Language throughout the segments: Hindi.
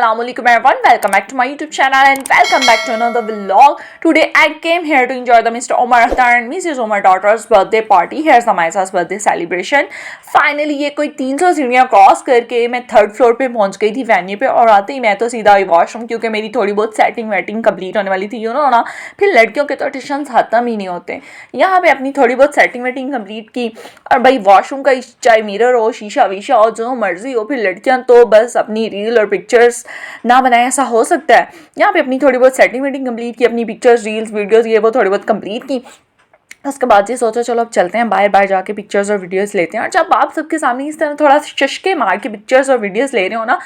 Assalamualaikum everyone, welcome back to my YouTube channel and welcome back to another vlog. Today I came here to enjoy the Mr. Omar Akhtar and Mrs. Omar daughter's birthday party. Here's the Maisa's birthday celebration. Finally ये कोई 300 सीढ़ियाँ क्रॉस करके मैं थर्ड फ्लोर पे पहुंच गई थी वेन्यू पे और आते ही मैं तो सीधा आई वॉशरूम क्योंकि मेरी थोड़ी बहुत सेटिंग वेटिंग कंप्लीट होने वाली थी ना फिर लड़कियों के तो ट्यूशन खत्म ही नहीं होते। यहाँ पे अपनी थोड़ी बहुत सेटिंग वेटिंग कंप्लीट की और भाई वॉशरूम का चाहे मिरर हो शीशा वीशा हो जो मर्जी हो, फिर लड़कियाँ तो बस अपनी रील और पिक्चर्स ना बनाए ऐसा हो सकता है। यहाँ पे अपनी थोड़ी बहुत सेटिंग वेटिंग कंप्लीट की, अपनी पिक्चर्स रील्स वीडियोस ये वो थोड़ी बहुत कंप्लीट की। उसके बाद ये सोचा चलो अब चलते हैं बाहर जाके पिक्चर्स और वीडियोस लेते हैं। और जब आप सबके सामने इस तरह थोड़ा चश्के मार के पिक्चर्स और वीडियोस ले रहे हो ना,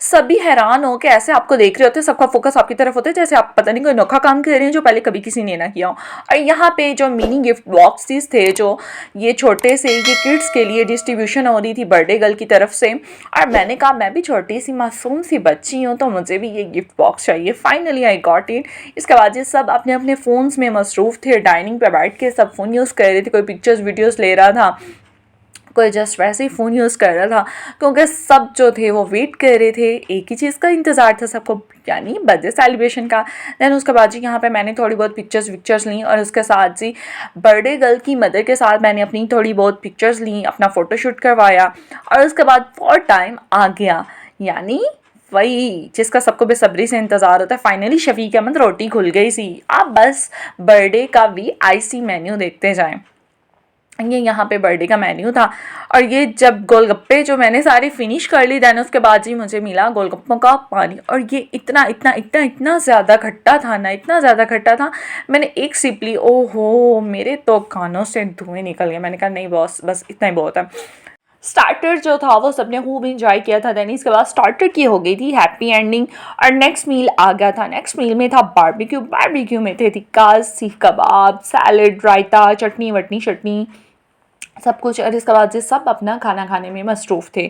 सभी हैरान हो के ऐसे आपको देख रहे होते हैं, सबका फोकस आपकी तरफ होता है जैसे आप पता नहीं कोई अनोखा काम कर रहे हैं जो पहले कभी किसी ने ना किया हो। और यहाँ पे जो मिनी गिफ्ट बॉक्सेस थे जो ये छोटे से ये किड्स के लिए डिस्ट्रीब्यूशन हो रही थी बर्थडे गर्ल की तरफ से, और मैंने कहा मैं भी छोटी सी मासूम सी बच्ची हूँ तो मुझे भी ये गिफ्ट बॉक्स चाहिए। Finally I got it. इसके बाद ये सब अपने अपने फ़ोन्स में मसरूफ़ थे, डाइनिंग पर बैठ के सब फ़ोन यूज़ कर रहे थे, कोई पिक्चर्स वीडियोज़ ले रहा था, कोई जस्ट वैसे ही फ़ोन यूज़ कर रहा था, क्योंकि सब जो थे वो वेट कर रहे थे, एक ही चीज़ का इंतज़ार था सबको, यानी बर्थडे सेलिब्रेशन का। दैन उसके बाद जी यहाँ पे मैंने थोड़ी बहुत पिक्चर्स ली और उसके साथ जी बर्थडे गर्ल की मदर के साथ मैंने अपनी थोड़ी बहुत पिक्चर्स ली, अपना फ़ोटोशूट करवाया और उसके बाद फॉर टाइम आ गया, यानी वही जिसका सबको बेसब्री से इंतज़ार होता है। फाइनली शफीक अहमद रोटी खुल गई सी। आप बस बर्थडे का VIC मेन्यू देखते जाएं। ये यहाँ पे बर्थडे का मेन्यू था और ये जब गोलगप्पे जो मैंने सारी फिनिश कर ली, दैन उसके बाद जी मुझे मिला गोलगप्पों का पानी और ये इतना ज़्यादा खट्टा था ना, इतना ज़्यादा खट्टा था। मैंने एक सिप ली, ओहो मेरे तो कानों से धुएं निकल गए। मैंने कहा नहीं बॉस बस इतना ही बहुत है। स्टार्टर जो था वो सबने खूब इंजॉय किया था। दैन इसके बाद स्टार्टर की हो गई थी हैप्पी एंडिंग और नेक्स्ट मील आ गया था। नेक्स्ट मील में था बारबेक्यू में थे टिक्का, सीख कबाब, सैलड, रायता, चटनी सब कुछ। और इसके बाद से सब अपना खाना खाने में मसरूफ़ थे।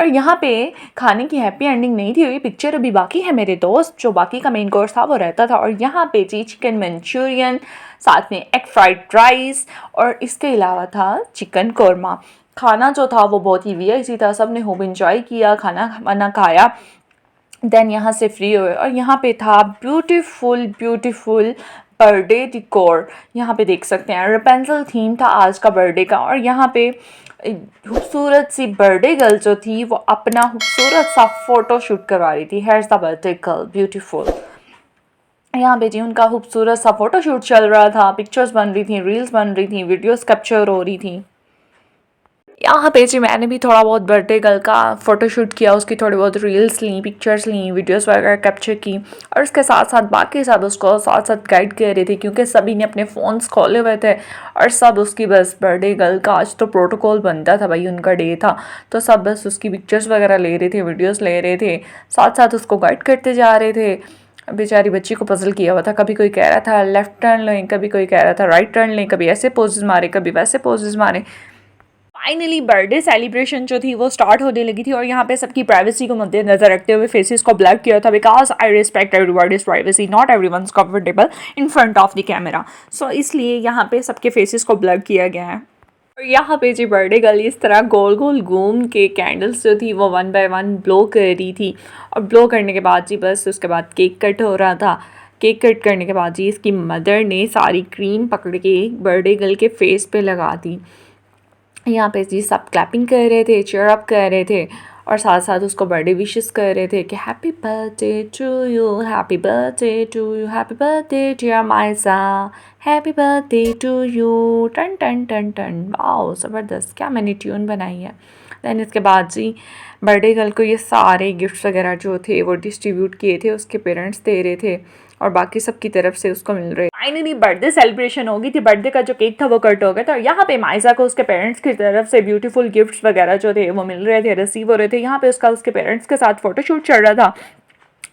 और यहाँ पे खाने की हैप्पी एंडिंग नहीं थी हुई, पिक्चर अभी बाकी है मेरे दोस्त, जो बाकी का मेन कोर्स था वो रहता था। और यहाँ पे जी चिकन मंचूरियन, साथ में एग फ्राइड राइस और इसके अलावा था चिकन कौरमा। खाना जो था वो बहुत ही VIC था, सब ने खूब इंजॉय किया, खाना खाया। देन यहाँ से फ्री हुए और यहाँ पे था ब्यूटीफुल बर्थडे डिकोर। यहाँ पे देख सकते हैं रेपेंसिल थीम था आज का बर्थडे का। और यहाँ पे खूबसूरत सी बर्थडे गर्ल जो थी वो अपना खूबसूरत सा फ़ोटो शूट करवा रही थी। Hairs the birthday girl beautiful. यहाँ पे जी उनका खूबसूरत सा फ़ोटो शूट चल रहा था, पिक्चर्स बन रही थी, रील्स बन रही थी, वीडियोस कैप्चर हो रही थी। यहाँ पे जी मैंने भी थोड़ा बहुत बर्थडे गर्ल का फ़ोटोशूट किया, उसकी थोड़ी बहुत रील्स ली, पिक्चर्स ली, वीडियोस वगैरह कैप्चर की। और उसके साथ साथ बाकी सब उसको साथ गाइड कर रहे थे क्योंकि सभी ने अपने फ़ोन्स खोले हुए थे और सब उसकी बस बर्थडे गर्ल का आज तो प्रोटोकॉल बनता था भाई, उनका डे था तो सब बस उसकी पिक्चर्स वगैरह ले रहे थे, वीडियोज़ ले रहे थे, साथ साथ उसको गाइड करते जा रहे थे। बेचारी बच्ची को पजल किया हुआ था, कभी कोई कह रहा था लेफ़्ट टर्न लें, कभी कोई कह रहा था राइट टर्न लें, कभी ऐसे पोजेस मारे, कभी वैसे पोजेस मारे। फाइनली बर्थडे सेलिब्रेशन जो थी वो स्टार्ट होने लगी थी और यहाँ पे सबकी प्राइवेसी को मद्देनजर रखते हुए फेसेस को ब्लर किया था, because I respect everybody's privacy, not everyone's comfortable in front of the camera. So इसलिए यहाँ पे सबके फेसेस को ब्लर किया गया है। और यहाँ पे जी बर्थडे गर्ल इस तरह गोल गोल घूम के कैंडल्स जो थी वो 1 बाय 1 ब्लो कर रही थी और ब्लो करने के बाद जी बस उसके बाद केक कट हो रहा था। केक कट करने के बाद जी इसकी मदर ने सारी क्रीम पकड़ के बर्थडे गर्ल के फेस पे लगा दी। यहाँ पे जी सब क्लैपिंग कर रहे थे, चीयर अप कर रहे थे और साथ साथ उसको बर्थडे विशेस कर रहे थे कि happy birthday to you, happy birthday to you, happy birthday dear Maisa, happy birthday to you, टन टन टन टन। वाओ ज़बरदस्त, क्या मैंने ट्यून बनाई है। दैन इसके बाद जी बर्थडे गर्ल को ये सारे गिफ्ट्स वगैरह जो थे वो डिस्ट्रीब्यूट किए थे, उसके पेरेंट्स दे रहे थे और बाकी सब की तरफ से उसको मिल रहे। फाइनली बर्थडे सेलिब्रेशन हो गई थी, बर्थडे का जो केक था वो कट हो गया था और यहाँ पे माइजा को उसके पेरेंट्स की तरफ से ब्यूटीफुल गिफ्ट्स वगैरह जो थे वो मिल रहे थे, रिसीव हो रहे थे। यहाँ पे उसके पेरेंट्स के साथ फ़ोटोशूट चल रहा था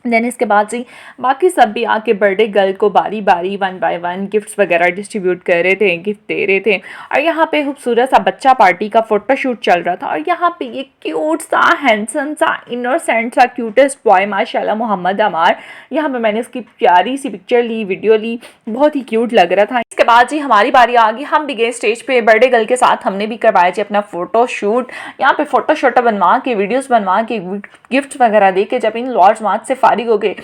देन इसके बाद से बाकी सब भी आके बर्थडे गर्ल को बारी बारी 1 बाय 1 गिफ्ट्स वगैरह डिस्ट्रीब्यूट कर रहे थे, गिफ्ट दे रहे थे। और यहाँ पे खूबसूरत सा बच्चा पार्टी का फोटोशूट चल रहा था। और यहाँ पे ये क्यूट सा हैंडसम सा इनोसेंट सा क्यूटेस्ट बॉय माशाल्लाह मोहम्मद अमार, यहाँ पे मैंने इसकी प्यारी सी पिक्चर ली, वीडियो ली, बहुत ही क्यूट लग रहा था। इसके बाद जी हमारी बारी आ गई, हम भी गए स्टेज पे बर्थडे गर्ल के साथ, हमने भी करवाया जी अपना फ़ोटो शूट। यहाँ पे फ़ोटो शोटो बनवा के, वीडियोस बनवा के, गिफ्ट वगैरह दे के जब इन लॉर्ड्स मार्च से फारिग हो गए,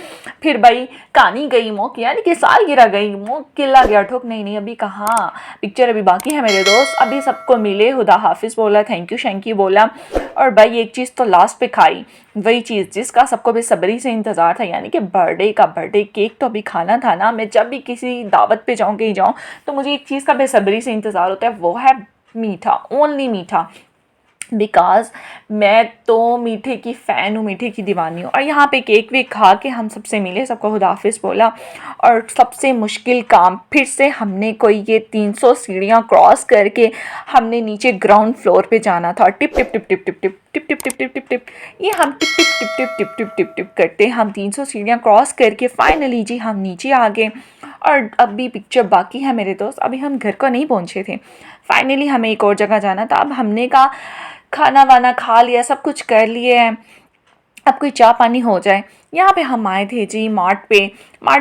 फिर भाई कहानी गई मौक, यानी कि सालगिरह गई मौक, किला गया ठोक। नहीं अभी कहाँ, पिक्चर अभी बाकी है मेरे दोस्त। अभी सबको मिले, खुदा हाफिज़ बोला, थैंक यू शैंक यू बोला, और भाई एक चीज़ तो लास्ट पे खाई, वही चीज़ जिसका सबको बेसब्री से इंतज़ार था, यानी कि बर्थडे केक तो अभी खाना था ना। मैं जब भी किसी दावत पे जाऊँ, कहीं जाऊँ, तो मुझे एक चीज़ का बेसब्री से इंतज़ार होता है, वो है मीठा, ओनली मीठा। बिकॉज मैं तो मीठे की फ़ैन हूँ, मीठे की दीवानी हूँ। और यहाँ पे केक वेक खा के हम सबसे मिले, सबको खुदा हाफिज़ बोला। और सबसे मुश्किल काम फिर से हमने कोई ये 300 सीढ़ियाँ क्रॉस करके हमने नीचे ग्राउंड फ्लोर पे जाना था। Tip tip tip tip tip tip tip tip tip tip tip tip, ये हम tip tip tip tip tip tip tip tip करते हम 300 सीढ़ियाँ क्रॉस करके फाइनली जी हम नीचे आ गए। और अब भी पिक्चर बाकी है मेरे दोस्त, अभी हम घर को नहीं पहुँचे थे। फाइनली हमें एक और जगह जाना था। अब हमने कहा खाना वाना खा लिया, सब कुछ कर लिए हैं, अब कोई चाय पानी हो जाए। यहाँ पे हम आए थे जी मार्ट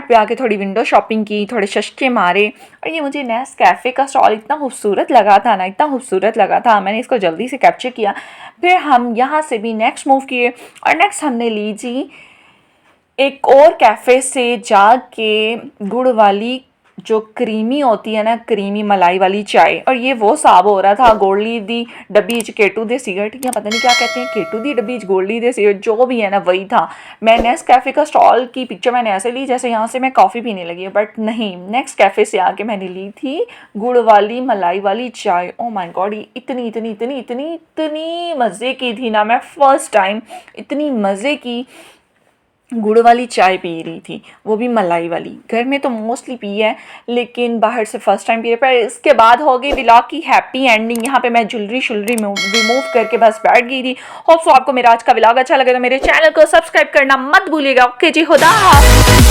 पे आके थोड़ी विंडो शॉपिंग की, थोड़े सस्ते मारे। और ये मुझे नेस्कैफ़े का स्टॉल इतना खूबसूरत लगा था ना, इतना खूबसूरत लगा था, मैंने इसको जल्दी से कैप्चर किया। फिर हम यहाँ से भी नेक्स्ट मूव किए, और नेक्स्ट हमने ली जी एक और कैफ़े से जाके गुड़ वाली जो क्रीमी होती है ना, क्रीमी मलाई वाली चाय। और ये वो साब हो रहा था गोल्डी दी डब्बी च केटू दे सिगरेट, या पता नहीं क्या कहते हैं, केटू दी डब्बी च गोल्डी दे सिगरेट, जो भी है ना वही था। मैं नेक्स्ट कैफ़े का स्टॉल की पिक्चर मैंने ऐसे ली जैसे यहाँ से मैं कॉफ़ी पीने लगी है, बट नहीं, नेक्स्ट कैफ़े से आके मैंने ली थी गुड़ वाली मलाई वाली चाय। ओ माय गॉड, ये इतनी इतनी इतनी इतनी इतनी मज़े की थी ना, मैं फ़र्स्ट टाइम इतनी मज़े की गुड़ वाली चाय पी रही थी, वो भी मलाई वाली। घर में तो मोस्टली पी है, लेकिन बाहर से फर्स्ट टाइम पी रही। पर इसके बाद हो गई व्लॉग की हैप्पी एंडिंग। यहाँ पे मैं ज्वेलरी रिमूव करके बस बैठ गई थी। होप सो आपको मेरा आज का व्लॉग अच्छा लगे तो मेरे चैनल को सब्सक्राइब करना मत भूलिएगा। ओके जी, खुदा हाफ़िज़।